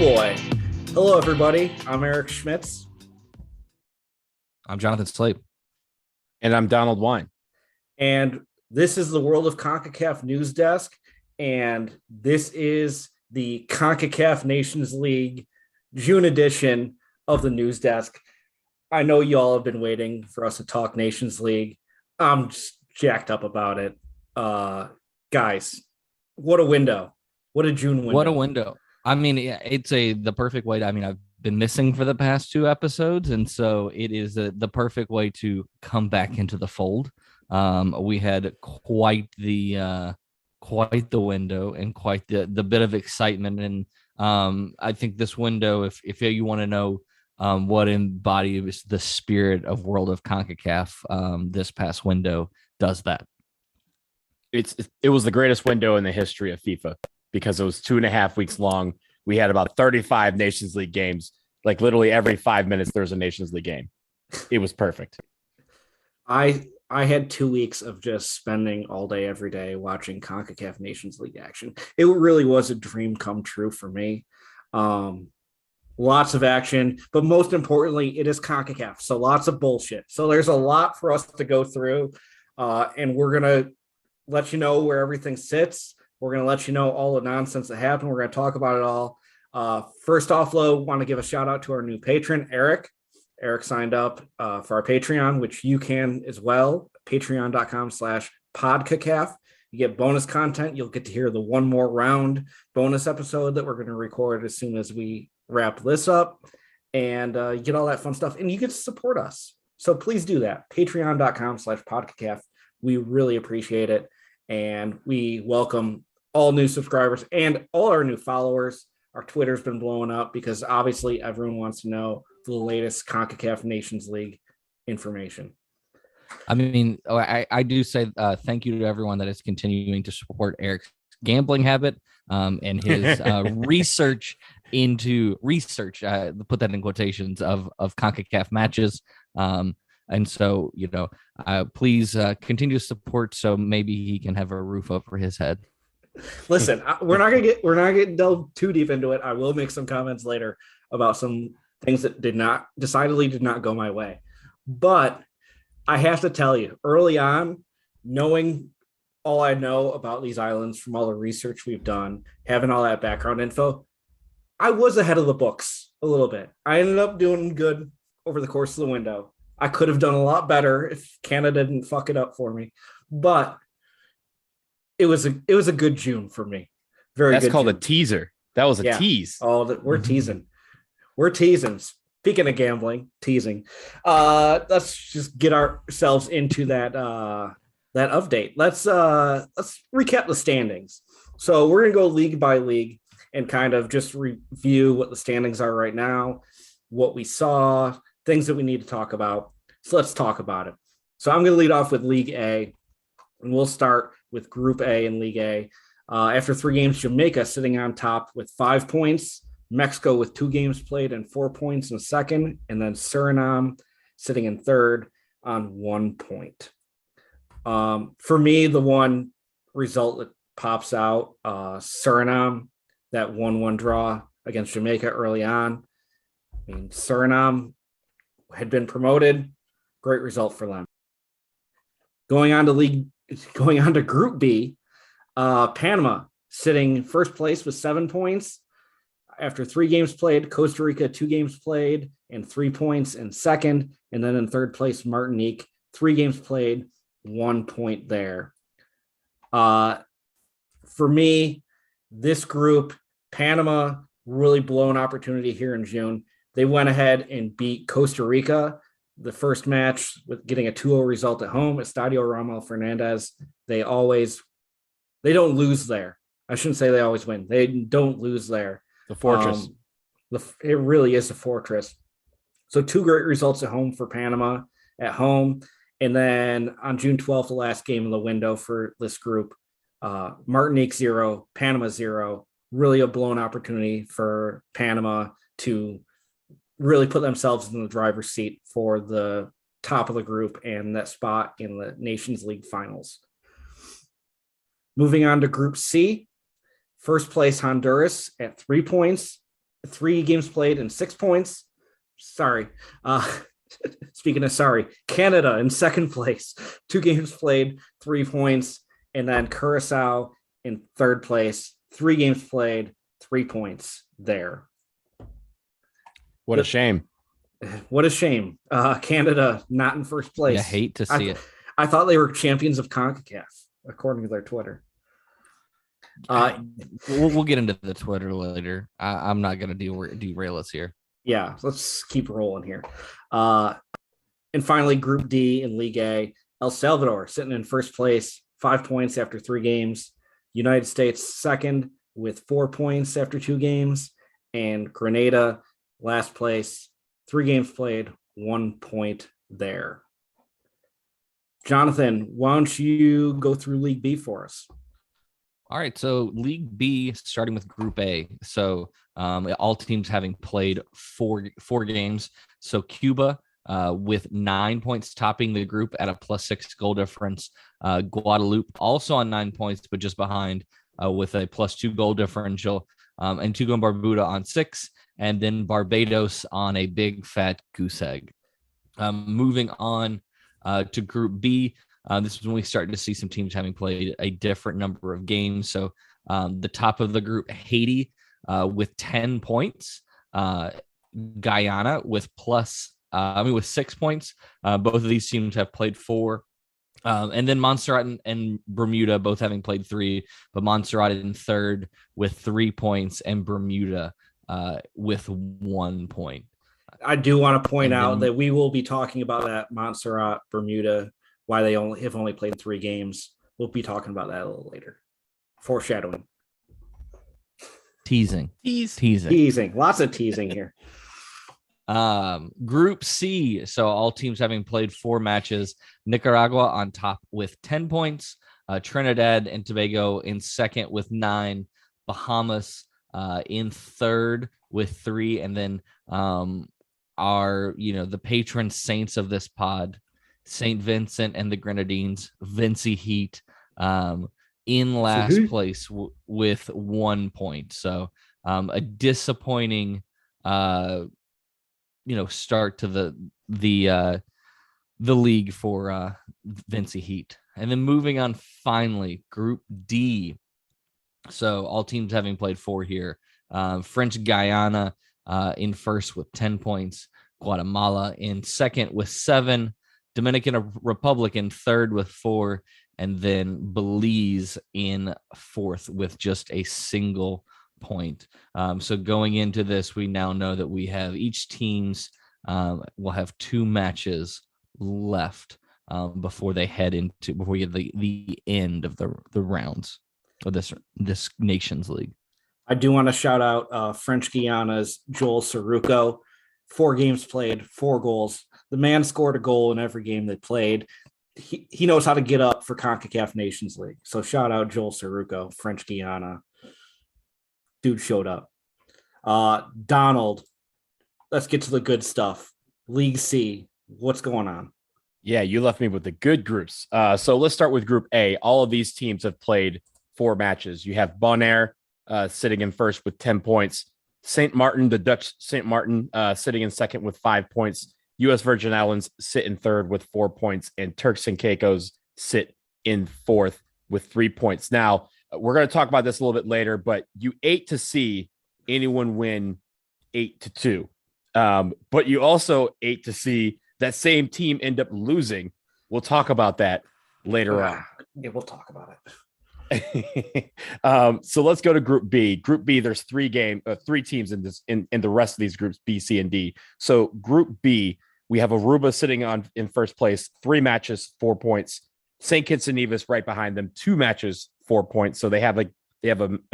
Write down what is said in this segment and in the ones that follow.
boy. Hello, everybody. I'm Eric Schmitz. I'm Jonathan Slate. And I'm Donald Wine. And this is the World of Concacaf News Desk. And this is the Concacaf Nations League June edition of the News Desk. I know you all have been waiting for us to talk Nations League. I'm just jacked up about it. Guys, what a window. What a June window. What a window. I mean, it's the perfect way to, I've been missing for the past 2 episodes, and so it is the perfect way to come back into the fold. We had quite the window and quite the bit of excitement, and I think this window, if you want to know what embodies the spirit of World of CONCACAF, this past window does that. It was the greatest window in the history of FIFA because it was 2.5 weeks long. We had about 35 Nations League games. Like literally every 5 minutes, there's a Nations League game. It was perfect. I had 2 weeks of just spending all day, every day watching CONCACAF Nations League action. It really was a dream come true for me. Lots of action, but most importantly, it is CONCACAF. So lots of bullshit. So there's a lot for us to go through. And we're going to let you know where everything sits. We're going to let you know all the nonsense that happened. We're going to talk about it all. First off, though, want to give a shout out to our new patron, Eric. Eric signed up for our Patreon, which you can as well. Patreon.com/podcacaf. You get bonus content. You'll get to hear the one more round bonus episode that we're going to record as soon as we wrap this up. And you get all that fun stuff. And you get to support us. So please do that. Patreon.com/podcacaf. We really appreciate it. And we welcome all new subscribers and all our new followers. Our Twitter's been blowing up because obviously everyone wants to know the latest CONCACAF Nations League information. I mean, I do say thank you to everyone that is continuing to support Eric's gambling habit and his research, put that in quotations, of CONCACAF matches. And so, please continue to support so maybe he can have a roof over his head. Listen, we're not gonna delve too deep into it. I will make some comments later about some things that decidedly did not go my way. But I have to tell you, early on, knowing all I know about these islands from all the research we've done, having all that background info, I was ahead of the books a little bit. I ended up doing good over the course of the window. I could have done a lot better if Canada didn't fuck it up for me, but it was a good June for me. That's called June. A teaser. That was a tease. Oh, we're teasing. We're teasing. Speaking of gambling, teasing. Let's just get ourselves into that update. Let's recap the standings. So we're gonna go league by league and kind of just review what the standings are right now, what we saw, things that we need to talk about. So let's talk about it. So I'm going to lead off with League A, and we'll start with Group A in League A. After 3 games, Jamaica sitting on top with 5 points, Mexico with 2 games played and 4 points in second, and then Suriname sitting in third on 1 point. For me, the one result that pops out, Suriname, that 1-1 draw against Jamaica early on. I mean, Suriname had been promoted. Great result for them. Going on to Group B, Panama sitting first place with 7 points. After 3 games played, Costa Rica 2 games played and 3 points in second. And then in third place, Martinique, 3 games played, 1 point there. For me, this group, Panama, really blown opportunity here in June. They went ahead and beat Costa Rica, the first match, with getting a 2-0 result at home. Estadio Ramon Fernandez. They don't lose there. I shouldn't say they always win. They don't lose there. The fortress. It really is a fortress. So 2 great results at home for Panama at home. And then on June 12th, the last game in the window for this group, Martinique 0, Panama 0. Really a blown opportunity for Panama to really put themselves in the driver's seat for the top of the group and that spot in the Nations League finals. Moving on to Group C, first place Honduras at 3 points, 3 games played and 6 points. Sorry. Speaking of sorry, Canada in second place, 2 games played, 3 points. And then Curacao in third place, 3 games played, 3 points there. What a shame. What a shame. Canada not in first place. I hate to see it. I thought they were champions of CONCACAF, according to their Twitter. We'll get into the Twitter later. I'm not going to derail us here. Yeah, let's keep rolling here. And finally, Group D in League A, El Salvador sitting in first place, 5 points after 3 games. United States second with 4 points after 2 games. And Grenada last place, 3 games played, 1 point there. Jonathan, why don't you go through League B for us? All right, so League B, starting with Group A. So all teams having played four games. So Cuba with 9 points topping the group at a +6 goal difference. Guadeloupe also on 9 points, but just behind with a +2 goal differential. Antigua and Barbuda on 6, and then Barbados on a big fat goose egg. Moving on to Group B. This is when we started to see some teams having played a different number of games. So the top of the group, Haiti with 10 points, Guyana with 6 points. Both of these teams have played 4. And then Montserrat and Bermuda both having played 3, but Montserrat in third with 3 points and Bermuda with 1 point. I do want to point out that we will be talking about that Montserrat, Bermuda, why they have only played 3 games. We'll be talking about that a little later. Foreshadowing. Teasing. Lots of teasing here. Group C. So all teams having played 4 matches. Nicaragua on top with 10 points. Trinidad and Tobago in second with 9. Bahamas in third with 3. And then the patron saints of this pod, St. Vincent and the Grenadines, Vincy Heat, in last place with 1 point. So a disappointing start to the league for Vincy Heat. And then moving on, finally, Group D. So all teams having played 4 here. French Guiana in first with 10 points. Guatemala in second with 7. Dominican Republic in third with 4, and then Belize in fourth with just a single point. So going into this, we now know that we have each teams will have 2 matches left before they head into we get the end of the rounds of this Nations League. I do want to shout out French Guiana's Joel Saruco. 4 games played, 4 goals. The man scored a goal in every game they played. He knows how to get up for CONCACAF Nations League. So shout out Joel Saruco, French Guiana. Dude showed up. Donald, let's get to the good stuff. League C, what's going on? Yeah, you left me with the good groups. So let's start with Group A. All of these teams have played 4 matches. You have Bonaire sitting in first with 10 points. St. Martin, the Dutch St. Martin, sitting in second with 5 points. U.S. Virgin Islands sit in third with 4 points, and Turks and Caicos sit in fourth with 3 points. Now, we're going to talk about this a little bit later, but you ate to see anyone win 8-2. But you also ate to see that same team end up losing. We'll talk about that later on. Yeah, we'll talk about it. So let's go to Group B. Group B, there's 3 teams in this in the rest of these groups, B, C, and D. So Group B, we have Aruba sitting in first place, 3 matches, 4 points. St. Kitts and Nevis right behind them, 2 matches, 4 points. So they have a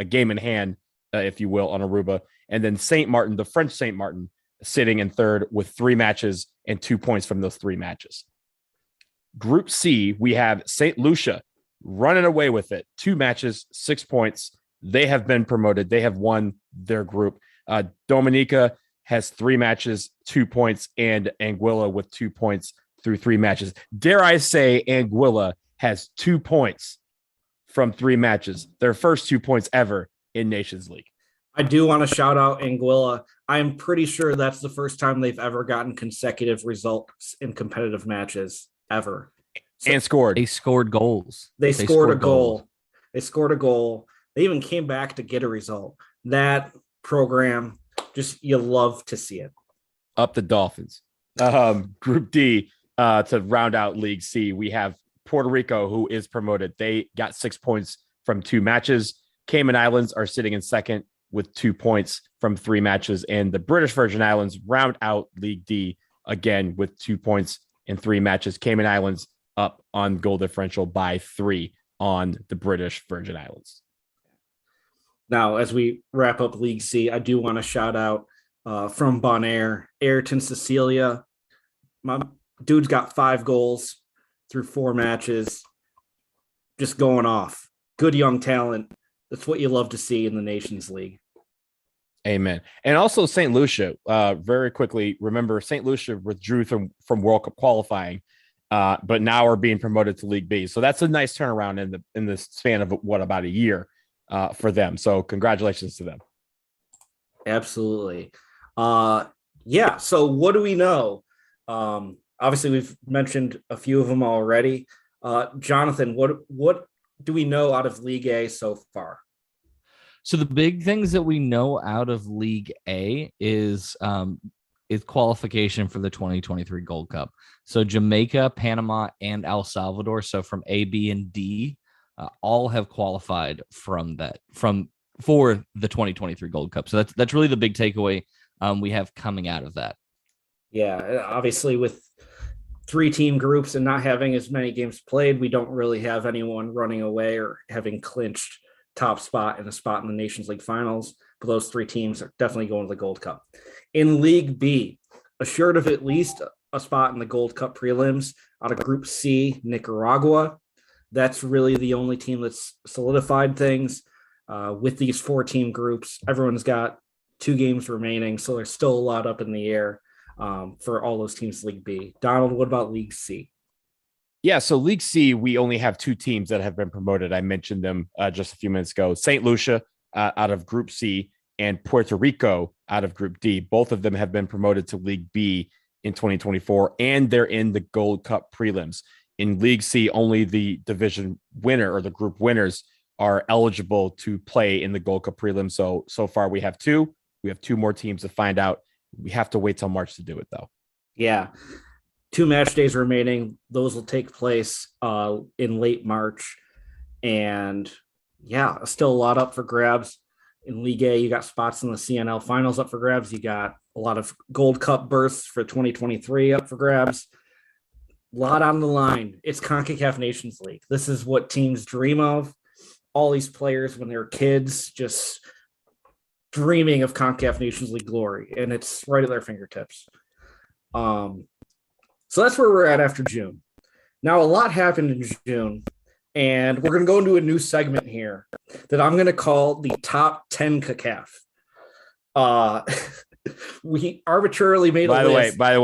game in hand, if you will, on Aruba. And then St. Martin, the French St. Martin, sitting in third with 3 matches and 2 points from those 3 matches. Group C, we have St. Lucia running away with it. 2 matches, 6 points. They have been promoted. They have won their group. Dominica has 3 matches, 2 points, and Anguilla with 2 points through 3 matches. Dare I say Anguilla has 2 points from 3 matches, their first 2 points ever in Nations League. I do want to shout out Anguilla. I'm pretty sure that's the first time they've ever gotten consecutive results in competitive matches ever. So And scored. They scored goals. they scored a goals. goal. They scored a goal. They even came back to get a result. That program, just you love to see it. Up the Dolphins. Group D, to round out League C, we have Puerto Rico, who is promoted. They got 6 points from 2 matches. Cayman Islands are sitting in second with 2 points from 3 matches. And the British Virgin Islands round out League D again with 2 points in 3 matches. Cayman Islands up on goal differential by 3 on the British Virgin Islands. Now, as we wrap up League C, I do want to shout out from Bonaire, Ayrton Cecilia. My dude's got 5 goals through 4 matches. Just going off. Good young talent. That's what you love to see in the Nations League. Amen. And also St. Lucia, very quickly, remember St. Lucia withdrew from World Cup qualifying, but now are being promoted to League B. So that's a nice turnaround in the span of about a year for them. So congratulations to them. Absolutely. Yeah. So what do we know? Obviously, we've mentioned a few of them already. Jonathan, what do we know out of League A so far? So the big things that we know out of League A is qualification for the 2023 Gold Cup. So Jamaica, Panama, and El Salvador. So from A, B, and D, all have qualified for the 2023 Gold Cup. So that's really the big takeaway we have coming out of that. Yeah, obviously with 3-team groups and not having as many games played, we don't really have anyone running away or having clinched top spot and a spot in the Nations League finals. But those 3 teams are definitely going to the Gold Cup. In League B, assured of at least a spot in the Gold Cup prelims out of Group C, Nicaragua. That's really the only team that's solidified things. With these 4-team groups, everyone's got 2 games remaining, so there's still a lot up in the air for all those teams. League B. Donald, what about League C? Yeah, so League C, we only have 2 teams that have been promoted. I mentioned them just a few minutes ago. St. Lucia out of Group C and Puerto Rico out of Group D. Both of them have been promoted to League B in 2024, and they're in the Gold Cup prelims. In League C, only the division winner or the group winners are eligible to play in the Gold Cup prelims. So far we have 2. We have 2 more teams to find out. We have to wait till March to do it, though. Yeah. 2 match days remaining. Those will take place in late March. And yeah, still a lot up for grabs. In League A, you got spots in the CNL finals up for grabs. You got a lot of Gold Cup berths for 2023 up for grabs. A lot on the line. It's CONCACAF Nations League. This is what teams dream of. All these players, when they're kids, just dreaming of CONCACAF Nations League glory, and it's right at their fingertips. So that's where we're at after June. Now, a lot happened in June, and we're going to go into a new segment here that I'm going to call the top 10 CACAF. We arbitrarily made a list. By the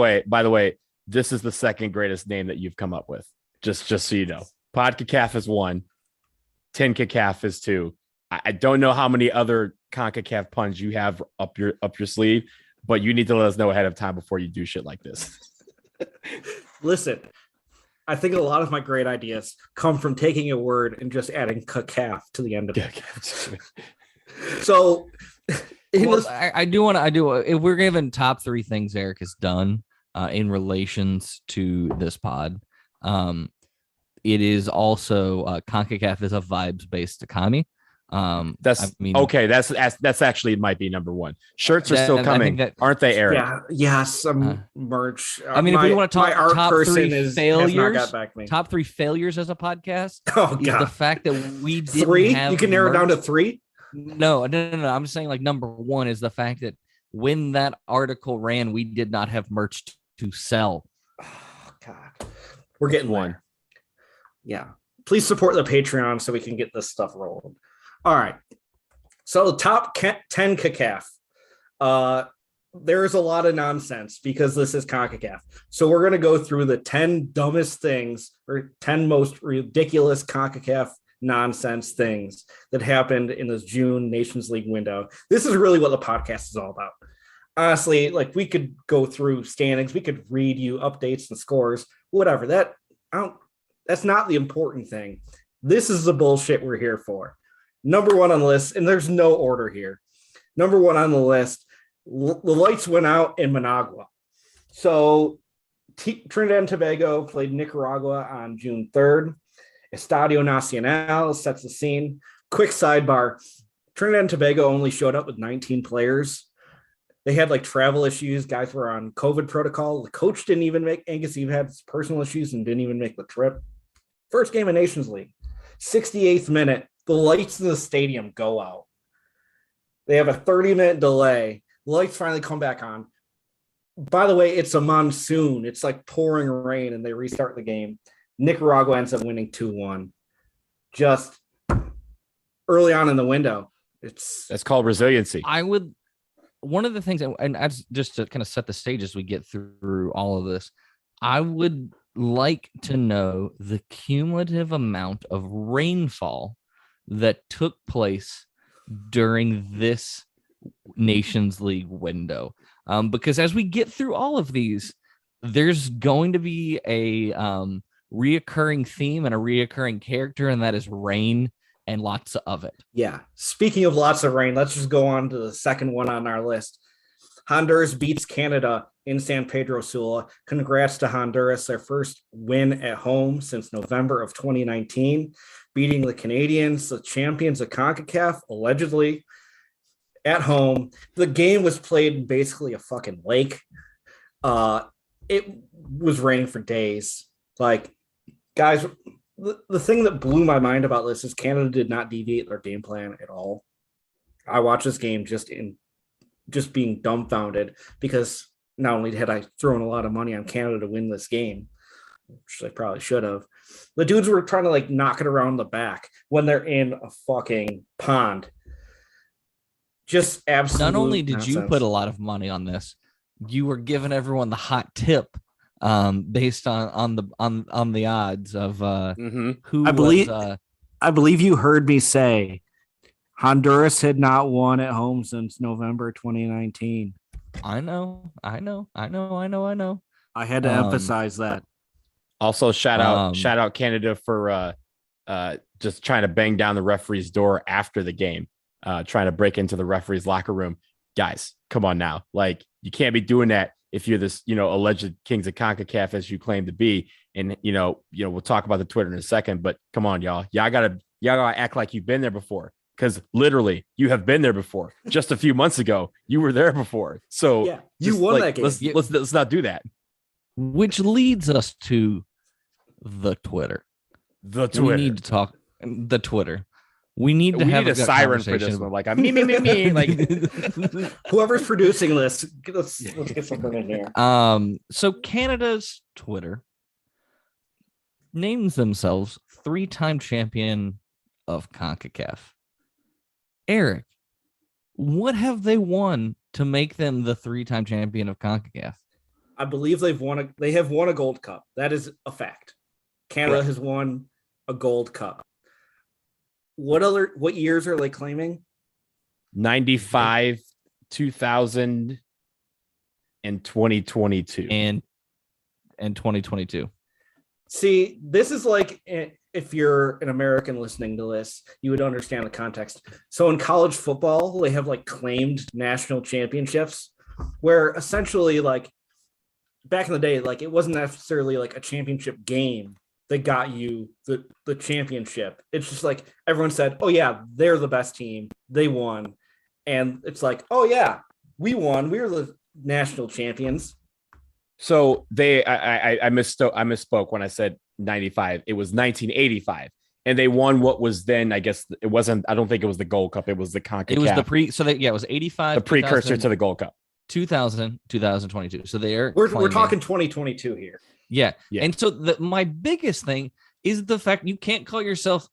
way, this is the second greatest name that you've come up with. Just so you know, PodCACAF is 1, TENCACAF is 2. I don't know how many other CONCACAF puns you have up your sleeve, but you need to let us know ahead of time before you do shit like this. Listen, I think a lot of my great ideas come from taking a word and just adding CACAF to the end of it. So I do want to, if we're given top 3 things Eric has done in relations to this pod, it is also CONCACAF is a vibes-based economy. That's actually, it might be number 1. Shirts are still coming, aren't they, Eric? Yeah, yes, merch. I mean, if we want to talk top 3 failures, top 3 failures as a podcast, is the fact that we didn't 3. Have you can narrow it down to 3. No. I'm just saying, like, number 1 is the fact that when that article ran, we did not have merch to sell. Oh, God, we're getting one. Yeah, please support the Patreon so we can get this stuff rolling. All right. So the top 10 CACAF. There's a lot of nonsense because this is CONCACAF. So we're going to go through the 10 dumbest things or 10 most ridiculous CONCACAF nonsense things that happened in this June Nations League window. This is really what the podcast is all about. Honestly, like we could go through standings, we could read you updates and scores, whatever. That's not the important thing. This is the bullshit we're here for. Number one on the list, and there's no order here. Number one on the list, the lights went out in Managua. So Trinidad and Tobago played Nicaragua on June 3rd. Estadio Nacional sets the scene. Quick sidebar, Trinidad and Tobago only showed up with 19 players. They had like travel issues. Guys were on COVID protocol. The coach didn't even make, Angus Eve had personal issues and didn't even make the trip. First game of Nations League, 68th minute, the lights in the stadium go out. They have a 30-minute delay. The lights finally come back on. By the way, it's a monsoon. It's like pouring rain, and they restart the game. Nicaragua ends up winning 2-1. Just early on in the window. That's called resiliency. One of the things, and as just to kind of set the stage as we get through all of this, I would like to know the cumulative amount of rainfall that took place during this Nations League window. Because as we get through all of these, there's going to be a reoccurring theme and a reoccurring character, and that is rain and lots of it. Yeah. Speaking of lots of rain, let's just go on to the second one on our list. Honduras beats Canada in San Pedro Sula. Congrats to Honduras, their first win at home since November of 2019, beating the Canadians, the champions of CONCACAF, allegedly at home. The game was played in basically a fucking lake. It was raining for days. Like, guys, the thing that blew my mind about this is Canada did not deviate their game plan at all. I watched this game just being dumbfounded because not only had I thrown a lot of money on Canada to win this game, which I probably should have, the dudes were trying to like knock it around the back when they're in a fucking pond. Just absolutely. Not only did you put a lot of money on this, you were giving everyone the hot tip based on the odds of who I believe you heard me say Honduras had not won at home since November 2019. I know. I had to emphasize that. Also, shout out Canada for just trying to bang down the referee's door after the game, trying to break into the referee's locker room. Guys, come on now. Like, you can't be doing that if you're this, alleged kings of CONCACAF as you claim to be. And, we'll talk about the Twitter in a second, but come on, y'all. Y'all gotta act like you've been there before. Because literally, you have been there before. Just a few months ago, you were there before. So yeah, you won that game. Let's not do that. Which leads us to the Twitter. We need to talk the Twitter. We need a siren for this one. Like, me. Like, whoever's producing this, let's get something in here. So Canada's Twitter names themselves 3-time champion of CONCACAF. Eric, what have they won to make them the 3-time champion of CONCACAF? I believe they have won a gold cup. That is a fact. Canada has won a gold cup. What years are they claiming? 95, 2000, and 2022. And 2022. See, this is like, if you're an American listening to this, you would understand the context. So in college football, they have like claimed national championships where essentially, like, back in the day, like, it wasn't necessarily like a championship game that got you the championship. It's just like everyone said, oh yeah, they're the best team, they won. And it's like, oh yeah, we won, we were the national champions. So I misspoke when I said 95. It was 1985, and they won what was then, I guess it wasn't, I don't think it was the Gold Cup, it was the CONCACAF. It was it was 85, the precursor to the Gold Cup. 2000, 2022. So we're talking 2022 here. Yeah. And so my biggest thing is the fact you can't call yourself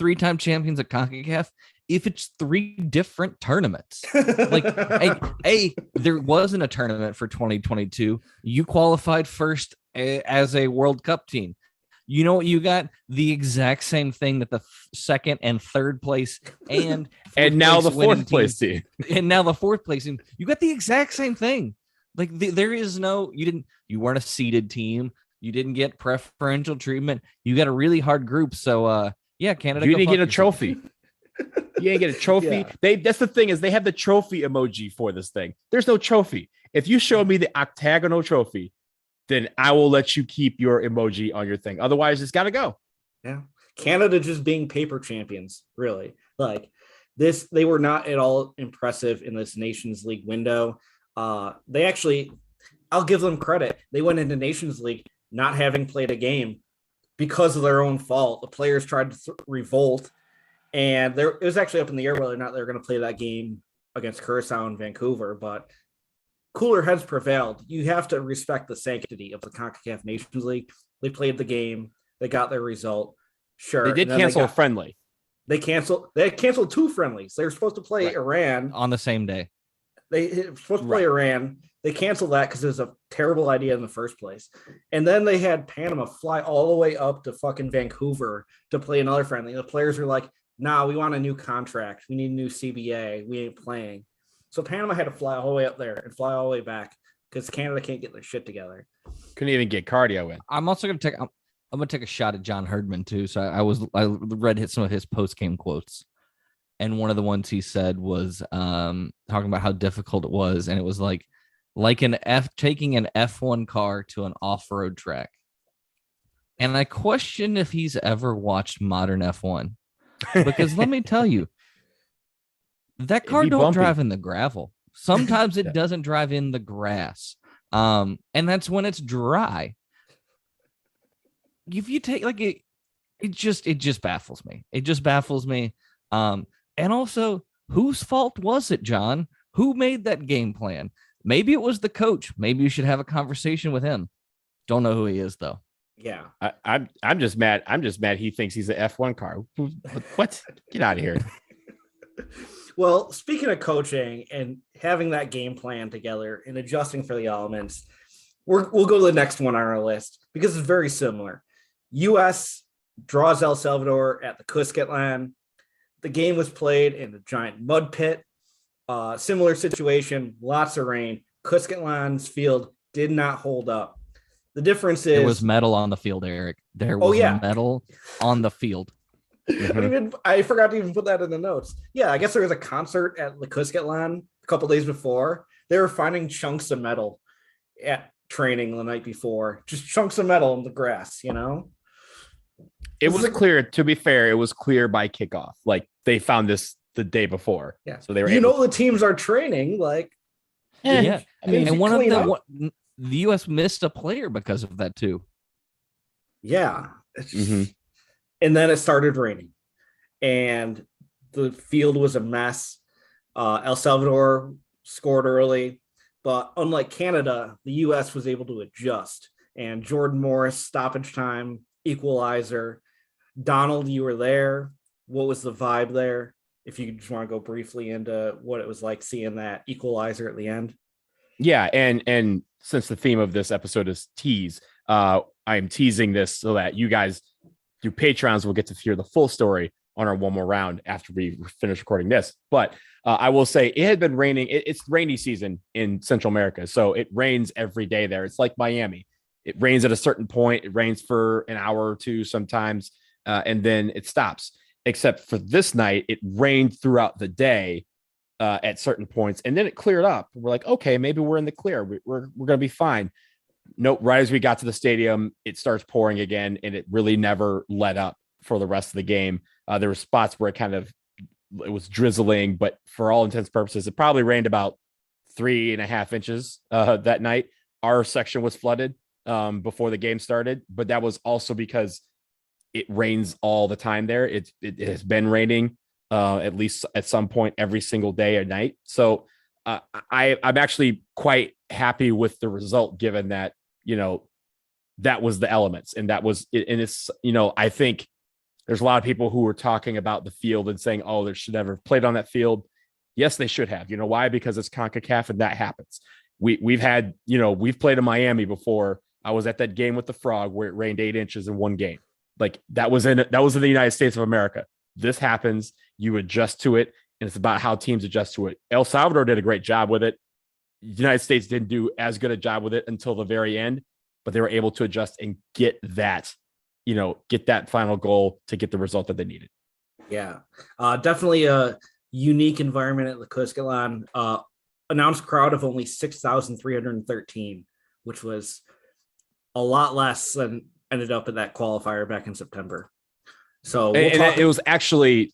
3-time champions at CONCACAF if it's 3 different tournaments. Like, there wasn't a tournament for 2022. You qualified first as a World Cup team. You know what you got? The exact same thing that the second and third place and now the fourth place team. And now the fourth place team. You got the exact same thing. Like there is no, you weren't a seeded team. You didn't get preferential treatment. You got a really hard group. So yeah, Canada. You didn't get a trophy. You ain't get a trophy. Yeah. That's the thing is they have the trophy emoji for this thing. There's no trophy. If you show me the octagonal trophy, then I will let you keep your emoji on your thing. Otherwise, it's got to go. Yeah. Canada just being paper champions, really. Like this, they were not at all impressive in this Nations League window. They actually, I'll give them credit. They went into Nations League not having played a game because of their own fault. The players tried to revolt, and it was actually up in the air whether or not they were going to play that game against Curaçao and Vancouver, but cooler heads prevailed. You have to respect the sanctity of the Concacaf Nations League. They played the game. They got their result. Sure. They did cancel a friendly. They canceled two friendlies. They were supposed to play Iran on the same day. They were supposed to play Iran. They canceled that because it was a terrible idea in the first place. And then they had Panama fly all the way up to fucking Vancouver to play another friendly. The players were like, nah, we want a new contract. We need a new CBA. We ain't playing. So Panama had to fly all the way up there and fly all the way back because Canada can't get their shit together. Couldn't even get cardio in. I'm also going to take, I'm going to take a shot at John Herdman too. So I read some of his post-game quotes. And one of the ones he said was talking about how difficult it was. And it was like taking an F1 car to an off-road track. And I question if he's ever watched modern F1 because let me tell you, that car don't drive in the gravel. Sometimes it doesn't drive in the grass. And that's when it's dry. If you take like it just baffles me. It just baffles me. And also, whose fault was it, John? Who made that game plan? Maybe it was the coach. Maybe you should have a conversation with him. Don't know who he is though. Yeah. I'm just mad. I'm just mad he thinks he's an F1 car. What? Get out of here. Well, speaking of coaching and having that game plan together and adjusting for the elements, we'll go to the next one on our list because it's very similar. U.S. draws El Salvador at the Cuscatlan. The game was played in a giant mud pit. Similar situation, lots of rain. Cuscatlan's field did not hold up. The difference is there was metal on the field, Eric. There was metal on the field. I forgot to even put that in the notes. Yeah, I guess there was a concert at the Cuscatlan a couple days before. They were finding chunks of metal at training the night before, just chunks of metal in the grass, you know? It was clear, to be fair, it was clear by kickoff. Like they found this the day before. Yeah. So they were the teams are training, like yeah. I mean, and one of the US missed a player because of that too. Yeah. And then it started raining and the field was a mess. El Salvador scored early, but unlike Canada, the U.S. was able to adjust. And Jordan Morris, stoppage time, equalizer. Donald, you were there. What was the vibe there? If you just want to go briefly into what it was like seeing that equalizer at the end. Yeah, and since the theme of this episode is tease, I'm teasing this so that you guys through Patrons will get to hear the full story on our one more round after we finish recording this. But I will say it had been raining. It's rainy season in Central America, so it rains every day there. It's like Miami. It rains at a certain point. It rains for an hour or two sometimes, and then it stops. Except for this night, it rained throughout the day at certain points, and then it cleared up. We're like, okay, maybe we're in the clear. We're going to be fine. Nope. Right as we got to the stadium, it starts pouring again, and it really never let up for the rest of the game. There were spots where it was drizzling, but for all intents and purposes, it probably rained about 3.5 inches that night. Our section was flooded before the game started, but that was also because it rains all the time there. It has been raining at least at some point every single day or night. So I'm actually quite happy with the result, given that, that was the elements and that was it. And it's, I think there's a lot of people who were talking about the field and saying, oh, they should never have played on that field. Yes, they should have. You know why? Because it's CONCACAF and that happens. We've had, we've played in Miami before I was at that game with the Frog where it rained 8 inches in one game. Like that was in the United States of America. This happens. You adjust to it, and it's about how teams adjust to it. El Salvador did a great job with it. The United States didn't do as good a job with it until the very end, but they were able to adjust and get that final goal to get the result that they needed. Yeah, definitely a unique environment at the Cuscatlán. Announced crowd of only 6,313, which was a lot less than ended up in that qualifier back in September. So it was actually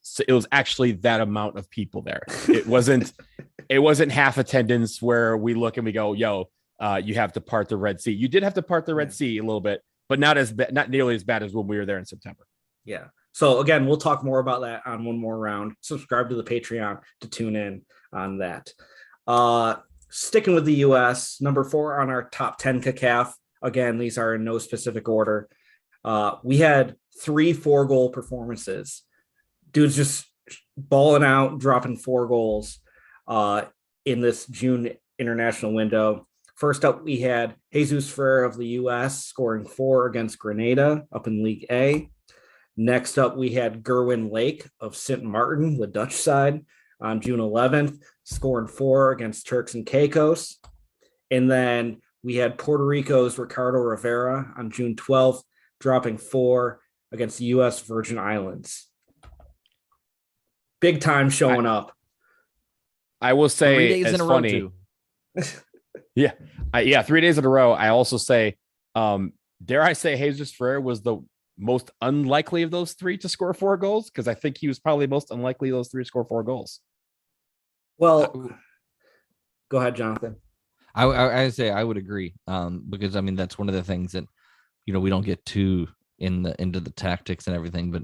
that amount of people there. It wasn't half attendance where we look and we go, yo, you have to part the Red Sea. You did have to part the Red Sea a little bit, but not nearly as bad as when we were there in September. Yeah. So again, we'll talk more about that on one more round. Subscribe to the Patreon to tune in on that. Sticking with the U.S., number 4 on our top 10 CACAF. Again, these are in no specific order. We had 3 4-goal performances. Dude's just balling out, dropping 4 goals in this June international window. First up, we had Jesus Ferrer of the U.S. scoring 4 against Grenada up in League A. Next up, we had Gerwin Lake of Sint Maarten, the Dutch side, on June 11th, scoring 4 against Turks and Caicos. And then we had Puerto Rico's Ricardo Rivera on June 12th, dropping 4 against the U.S. Virgin Islands. Big time showing up. I will say 3 days in a row funny. Yeah, 3 days in a row. I also say, dare I say, Jesus Ferrer was the most unlikely of those 3 to score 4 goals, because I think he was probably most unlikely of those 3 to score 4 goals. Well, go ahead, Jonathan. I say I would agree, because I mean that's one of the things that we don't get too into the tactics and everything, but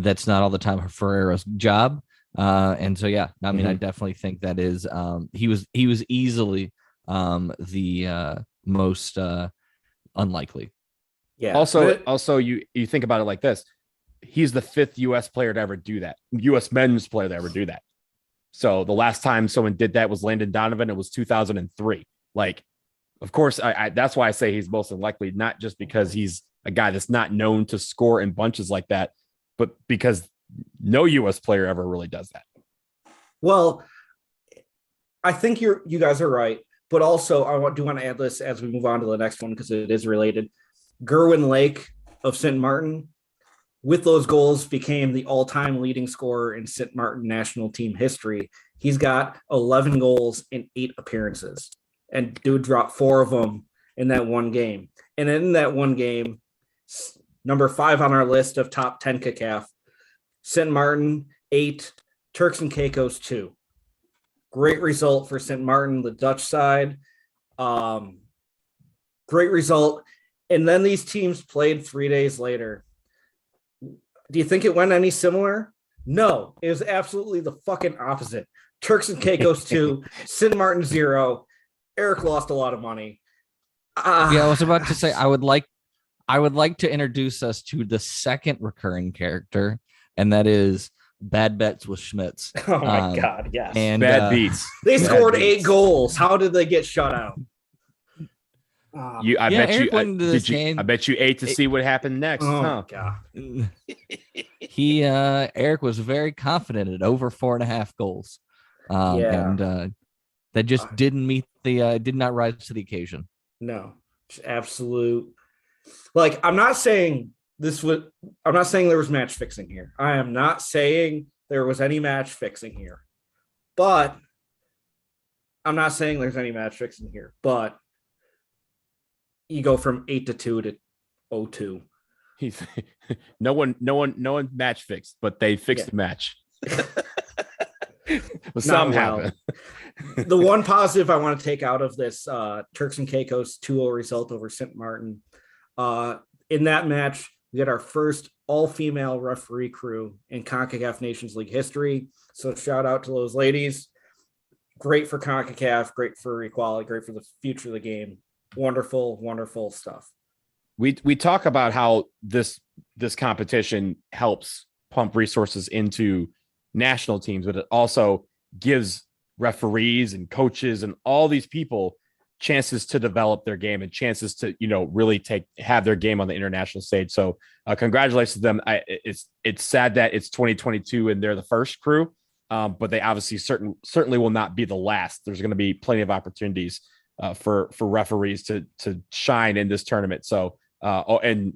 that's not all the time Ferreira's job, and so yeah, I mean I definitely think that is he was easily the most unlikely. Yeah. Also, you think about it like this: he's the 5th U.S. player to ever do that, U.S. men's player to ever do that. So the last time someone did that was Landon Donovan. It was 2003. Like, of course, I that's why I say he's most unlikely, not just because he's a guy that's not known to score in bunches like that, but because no U.S. player ever really does that. Well, I think you guys are right, but also I do want to add this as we move on to the next one because it is related. Gerwin Lake of Sint Maarten, with those goals, became the all-time leading scorer in Sint Maarten national team history. He's got 11 goals in 8 appearances, and dude dropped 4 of them in that one game. And in that one game, number 5 on our list of top 10 CACAF, Sint Maarten 8, Turks and Caicos 2. Great result for Sint Maarten, the Dutch side. Great result. And then these teams played 3 days later. Do you think it went any similar? No, it was absolutely the fucking opposite. Turks and Caicos 2, Sint Maarten 0. Eric lost a lot of money. Yeah, I was about to say I would like to introduce us to the second recurring character, and that is Bad Bets with Schmitz. Oh my God, yes. And Bad beats. They scored 8 goals. How did they get shut out? I bet you ate to see what happened next. Oh huh? God. Eric was very confident at over 4.5 goals. And that just did not rise to the occasion. No, just absolute. Like, I'm not saying there was match fixing here. I am not saying there was any match fixing here, but you go from 8-2 to 0-2. No one match fixed, but they fixed the match. Well, something happened. The one positive I want to take out of this Turks and Caicos 2-0 result over Sint Maarten, in that match, we had our first all-female referee crew in Concacaf Nations League history. So shout out to those ladies. Great for CONCACAF, great for equality, great for the future of the game. Wonderful, wonderful stuff. We talk about how this competition helps pump resources into national teams, but it also gives referees and coaches and all these people chances to develop their game and chances to, really have their game on the international stage. So congratulations to them. It's sad that it's 2022 and they're the first crew, but they obviously certainly will not be the last. There's going to be plenty of opportunities for referees to shine in this tournament. So and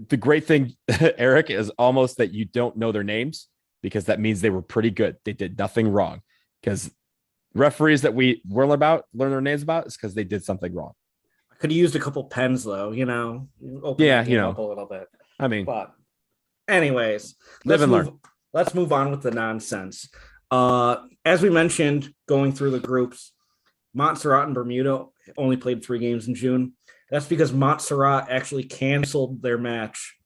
the great thing, Eric, is almost that you don't know their names, because that means they were pretty good. They did nothing wrong, because referees that we learn their names about is because they did something wrong. I could have used a couple pens though, open the game up a little bit. I mean, but anyways, let's move on with the nonsense. As we mentioned, going through the groups, Montserrat and Bermuda only played 3 games in June. That's because Montserrat actually canceled their match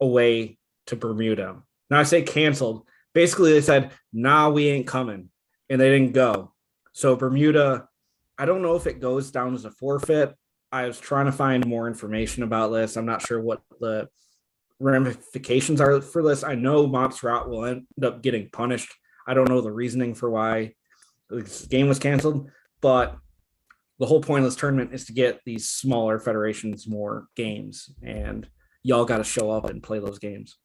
away to Bermuda. Now I say canceled. Basically, they said, "Nah, we ain't coming," and they didn't go. So Bermuda, I don't know if it goes down as a forfeit. I was trying to find more information about this. I'm not sure what the ramifications are for this. I know Montserrat will end up getting punished. I don't know the reasoning for why this game was canceled, but the whole point of this tournament is to get these smaller federations more games, and y'all got to show up and play those games.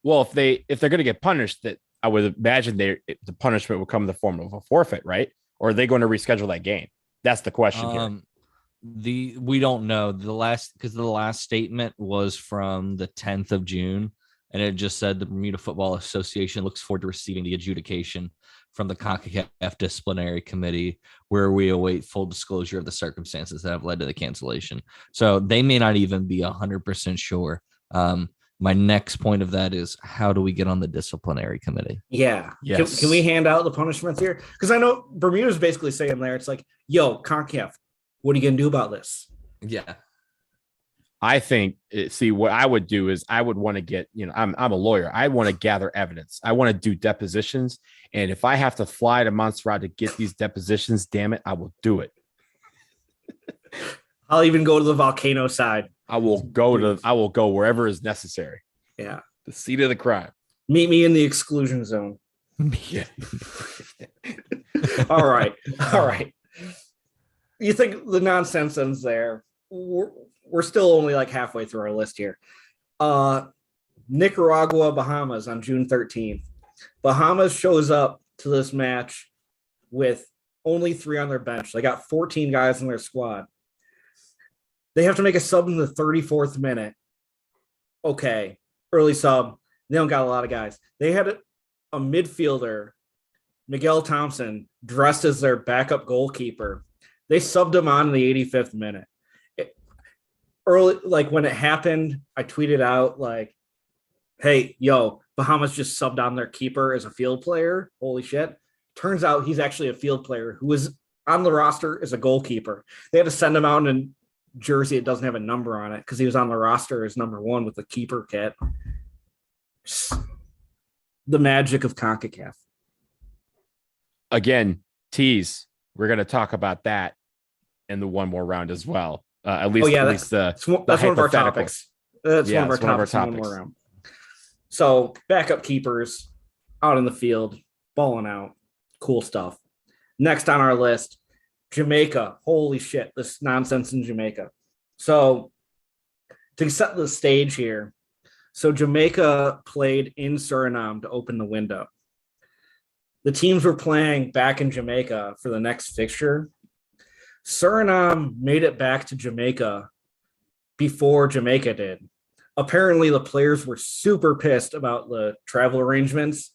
Well, if they're going to get punished, that I would imagine the punishment will come in the form of a forfeit, right? Or are they going to reschedule that game? That's the question here. We don't know. The last statement was from the 10th of June, and it just said the Bermuda Football Association looks forward to receiving the adjudication from the Concacaf disciplinary committee, where we await full disclosure of the circumstances that have led to the cancellation. So they may not even be 100% sure. My next point of that is, how do we get on the disciplinary committee? Yeah. Yes. Can we hand out the punishments here? Because I know Bermuda's basically saying there, it's like, yo, CONCACAF, what are you going to do about this? Yeah. I think, what I would do is I would want to get, I'm a lawyer. I want to gather evidence. I want to do depositions. And if I have to fly to Montserrat to get these depositions, damn it, I will do it. I'll even go to the volcano side. I will go wherever is necessary. Yeah. The seat of the crime. Meet me in the exclusion zone. Yeah. All right. You think the nonsense ends there? We're still only like halfway through our list here. Nicaragua, Bahamas on June 13th. Bahamas shows up to this match with only 3 on their bench. They got 14 guys in their squad. They have to make a sub in the 34th minute. Okay, early sub. They don't got a lot of guys. They had a midfielder, Miguel Thompson, dressed as their backup goalkeeper. They subbed him on in the 85th minute. When it happened, I tweeted out like, "Hey, yo, Bahamas just subbed on their keeper as a field player. Holy shit." Turns out he's actually a field player who was on the roster as a goalkeeper. They had to send him out in jersey. It doesn't have a number on it because he was on the roster as number 1 with the keeper kit. The magic of CONCACAF. Again, tease. We're going to talk about that in the one more round as well. At least that's one of our topics. That's one of our topics. One more round. So backup keepers out in the field, balling out, cool stuff. Next on our list, Jamaica. Holy shit, this nonsense in Jamaica. So to set the stage here, so Jamaica played in Suriname to open the window. The teams were playing back in Jamaica for the next fixture. Suriname made it back to Jamaica before Jamaica did. Apparently, the players were super pissed about the travel arrangements.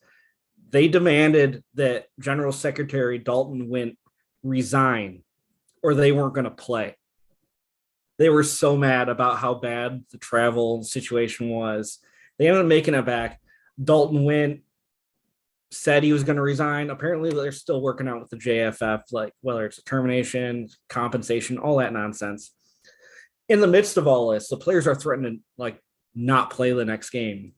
They demanded that General Secretary Dalton Wint resign or they weren't going to play. They were so mad about how bad the travel situation was. They ended up making it back. Dalton Wint said he was going to resign. Apparently, they're still working out with the JFF, like whether it's a termination, compensation, all that nonsense. In the midst of all this, the players are threatening to not play the next game.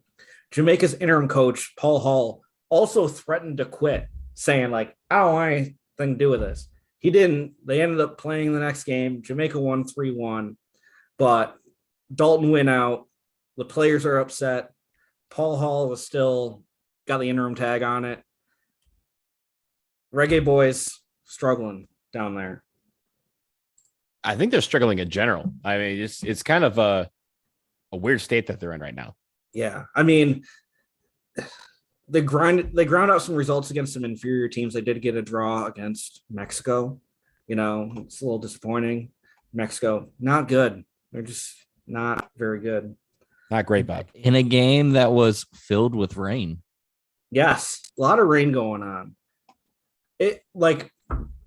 Jamaica's interim coach, Paul Hall, also threatened to quit, saying I don't want anything to do with this. He didn't. They ended up playing the next game. Jamaica won 3-1, but Dalton went out. The players are upset. Paul Hall was still got the interim tag on it. Reggae boys struggling down there. I think they're struggling in general. I mean, it's kind of a weird state that they're in right now. Yeah. I mean, they ground out some results against some inferior teams. They did get a draw against Mexico. It's a little disappointing. Mexico, not good. They're just not very good. Not great, Bob. In a game that was filled with rain. Yes, a lot of rain going on.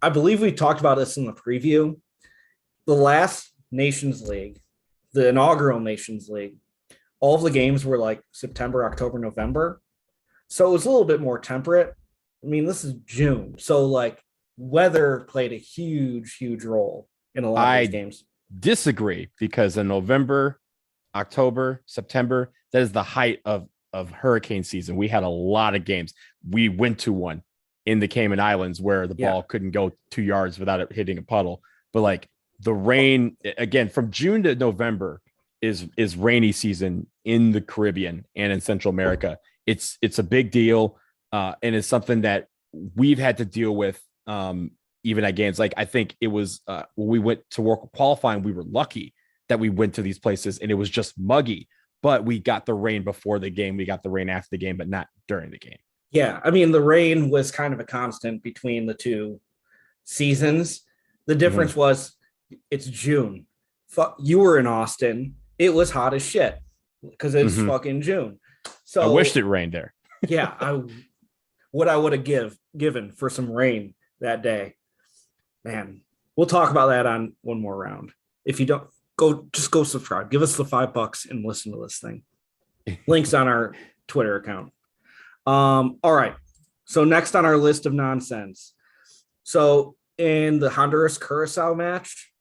I believe we talked about this in the preview. The last Nations League, the inaugural Nations League, all of the games were like September, October, November. So it was a little bit more temperate. I mean, this is June. So like weather played a huge, huge role in a lot of these games. Disagree, because in November, October, September, that is the height of hurricane season. We had a lot of games. We went to one in the Cayman Islands where the ball couldn't go 2 yards without it hitting a puddle. But like the rain, again, from June to November is rainy season in the Caribbean and in Central America. It's a big deal, and it's something that we've had to deal with even at games. Like I think it was when we went to work qualifying, we were lucky that we went to these places and it was just muggy, but we got the rain before the game. We got the rain after the game, but not during the game. Yeah. I mean, the rain was kind of a constant between the two seasons. The difference was it's June. You were in Austin. It was hot as shit because it's fucking June. So I wished it rained there. Yeah. What I would have given for some rain that day, man. We'll talk about that on one more round. If you don't, go subscribe. Give us the $5 and listen to this thing. Links on our Twitter account. All right. So next on our list of nonsense. So in the Honduras Curacao match,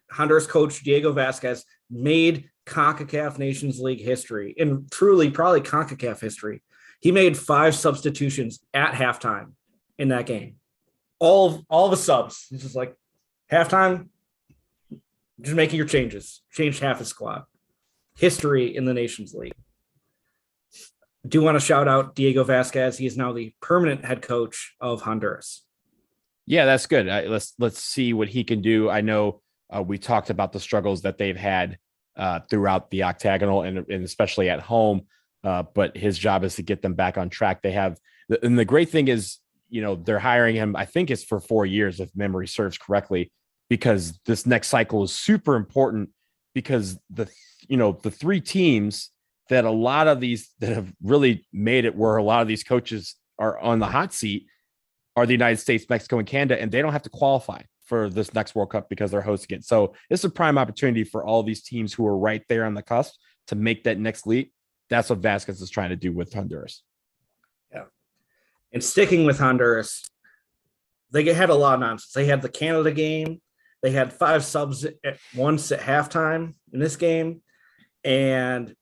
Honduras coach Diego Vasquez made Concacaf Nations League history, and truly probably Concacaf history. He made 5 substitutions at halftime in that game. All the subs. He's just like, halftime, just making your changes. Changed half his squad. History in the Nations League. I do want to shout out Diego Vasquez. He is now the permanent head coach of Honduras. Yeah, that's good. Let's see what he can do. I know we talked about the struggles that they've had throughout the octagonal and especially at home. But his job is to get them back on track. They have, and the great thing is, they're hiring him. I think it's for 4 years, if memory serves correctly, because this next cycle is super important because the 3 teams that a lot of these that have really made it where a lot of these coaches are on the hot seat are the United States, Mexico, and Canada, and they don't have to qualify for this next World Cup because they're hosting it. So it's a prime opportunity for all these teams who are right there on the cusp to make that next leap. That's what Vasquez is trying to do with Honduras. Yeah. And sticking with Honduras, they had a lot of nonsense. They had the Canada game. They had 5 subs at once at halftime in this game. And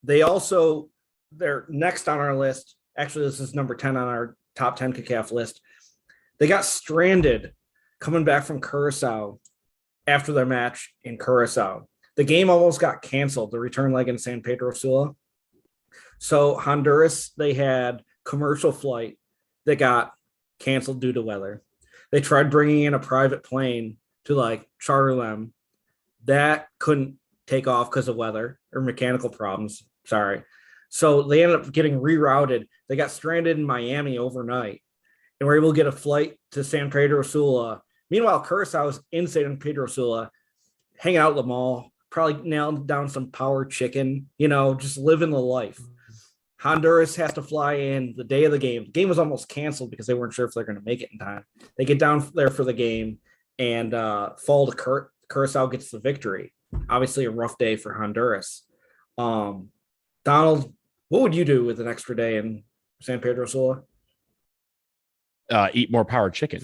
they're next on our list. Actually, this is number 10 on our top 10 CACAF list. They got stranded coming back from Curacao after their match in Curacao. The game almost got canceled, the return leg in San Pedro Sula. So Honduras, they had commercial flight that got canceled due to weather. They tried bringing in a private plane to charter them. That couldn't take off because of weather or mechanical problems. Sorry. So they ended up getting rerouted. They got stranded in Miami overnight and were able to get a flight to San Pedro Sula. Meanwhile, Curacao was in San Pedro Sula, hanging out at the mall, probably nailing down some power chicken, just living the life. Honduras has to fly in the day of the game. The game was almost canceled because they weren't sure if they're going to make it in time. They get down there for the game and fall to Curacao gets the victory. Obviously a rough day for Honduras. Donald, what would you do with an extra day in San Pedro Sula? Eat more power chicken.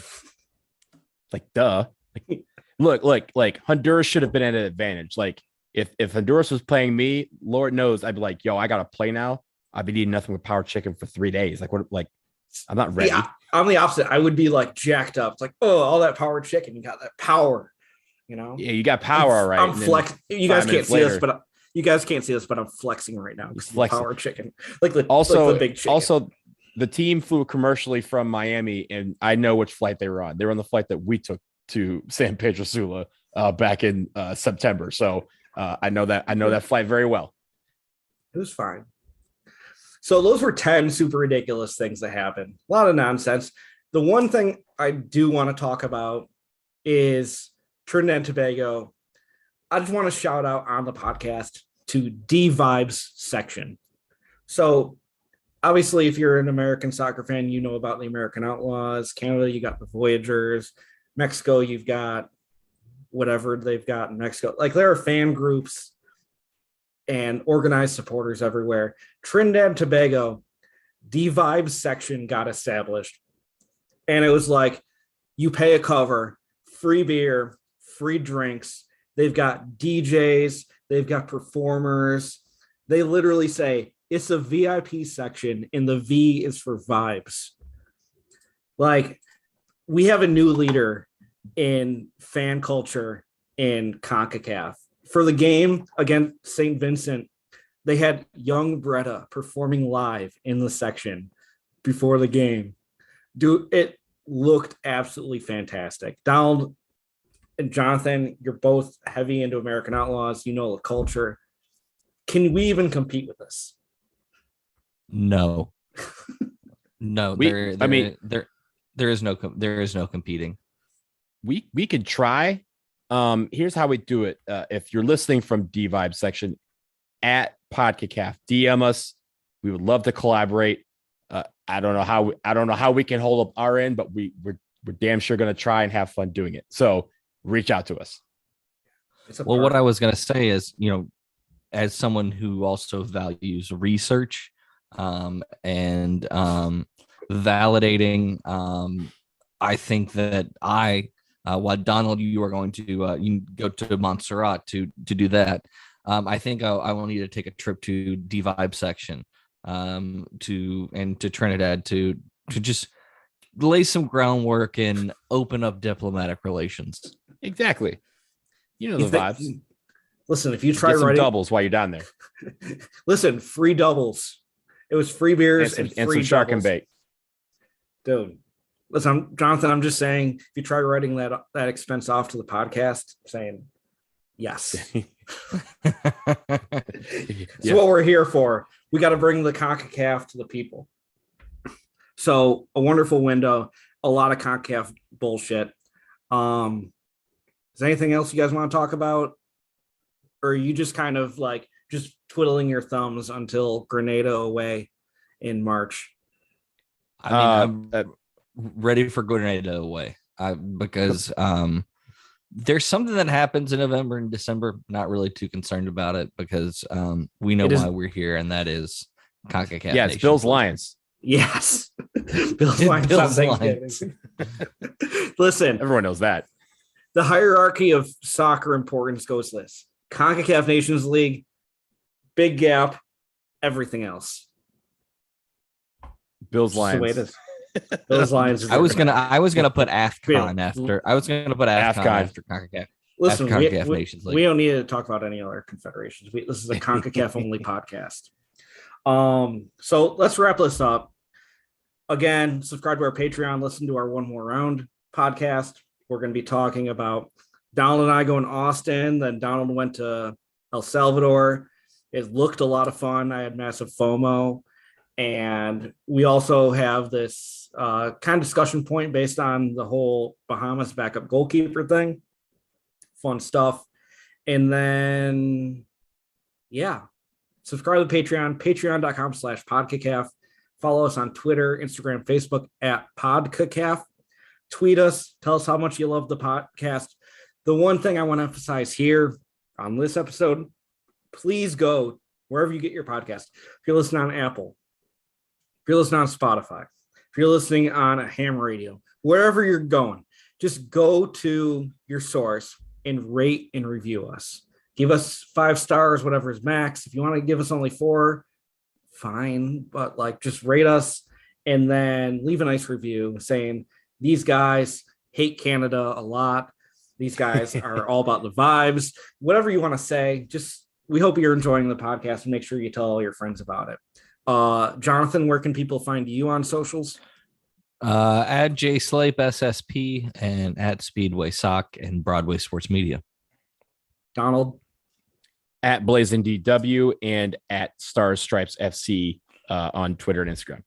Duh. Look, Honduras should have been at an advantage. If Honduras was playing me, Lord knows I'd be like, yo, I got to play now. I've been eating nothing with power chicken for 3 days. I'm not ready. Yeah, I'm the opposite. I would be jacked up. It's all that power chicken. You got that power, Yeah, you got power, all right. I'm flex. You guys can't see this, but I'm flexing right now. Power chicken, the big chicken. Also, the team flew commercially from Miami, and I know which flight they were on. They were on the flight that we took to San Pedro Sula. back in September. So I know that flight very well. It was fine. So those were 10 super ridiculous things that happened. A lot of nonsense. The one thing I do want to talk about is Trinidad and Tobago. I just want to shout out on the podcast to D Vibes section. So obviously, if you're an American soccer fan, you know about the American Outlaws. Canada, you got the Voyagers. Mexico, you've got whatever they've got in Mexico. Like, there are fan groups and organized supporters everywhere. Trinidad and Tobago, D Vibes section got established. And it was like, you pay a cover, free beer, free drinks. They've got DJs, they've got performers. They literally say it's a VIP section, and the V is for vibes. Like, we have a new leader in fan culture in CONCACAF. For the game against St. Vincent, they had young Bretta performing live in the section before the game. Dude, it looked absolutely fantastic. Donald and Jonathan, you're both heavy into American Outlaws. You know the culture. Can we even compete with this? No. There is no competing. We could try. Here's how we do it. If you're listening from D Vibe section at Concacaf, DM us. We would love to collaborate. I don't know how we can hold up our end, but we're damn sure going to try and have fun doing it. So reach out to us. Well, what I was going to say is, as someone who also values research and validating, I think that while Donald, you are going to you go to Montserrat to do that. I think I will need to take a trip to D Vibe section to Trinidad to just lay some groundwork and open up diplomatic relations. Exactly. You know the vibes. Listen, if you try some writing doubles while you're down there. Listen, free doubles. It was free beers and free some shark doubles. and bait. Dude, listen, Jonathan, I'm just saying, if you try writing that expense off to the podcast, I'm saying yes. It's what we're here for. We got to bring the CONCACAF to the people. So a wonderful window, a lot of CONCACAF bullshit. Is there anything else you guys want to talk about? Or are you just kind of like just twiddling your thumbs until Grenada away in March? I mean, I'm ready for Grenada away because there's something that happens in November and December. Not really too concerned about it because we know why we're here, and that is CONCACAF. Yeah, it's Bills Lions. Yes. Bills Lions. Listen, everyone knows that. The hierarchy of soccer importance goes this: CONCACAF Nations League, big gap, everything else. Bills Lions. Bills Lions. I was gonna put AFCON after. I was gonna put AFCON after CONCACAF. Listen, CONCACAF Nations League. We don't need to talk about any other confederations. This is a CONCACAF only podcast. So let's wrap this up. Again, subscribe to our Patreon. Listen to our One More Round podcast. We're going to be talking about Donald and I going to Austin. Then Donald went to El Salvador. It looked a lot of fun. I had massive FOMO. And we also have this kind of discussion point based on the whole Bahamas backup goalkeeper thing. Fun stuff. And then, subscribe to Patreon, patreon.com/podcacaf. Follow us on Twitter, Instagram, Facebook at podcacaf. Tweet us. Tell us how much you love the podcast. The one thing I want to emphasize here on this episode, please go wherever you get your podcast. If you're listening on Apple, if you're listening on Spotify, if you're listening on a ham radio, wherever you're going, just go to your source and rate and review us. Give us 5 stars, whatever is max. If you want to give us only 4, fine. But just rate us and then leave a nice review saying, these guys hate Canada a lot. These guys are all about the vibes. Whatever you want to say, we hope you're enjoying the podcast and make sure you tell all your friends about it. Jonathan, where can people find you on socials? At J Slape SSP and at Speedway Sock and Broadway Sports Media. Donald. At Blazing DW and at Stars Stripes FC on Twitter and Instagram.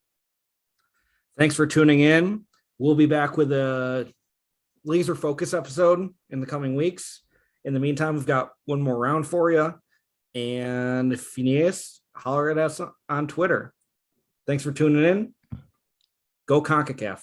Thanks for tuning in. We'll be back with a laser focus episode in the coming weeks. In the meantime, we've got one more round for you. And if you need us, holler at us on Twitter. Thanks for tuning in. Go Concacaf.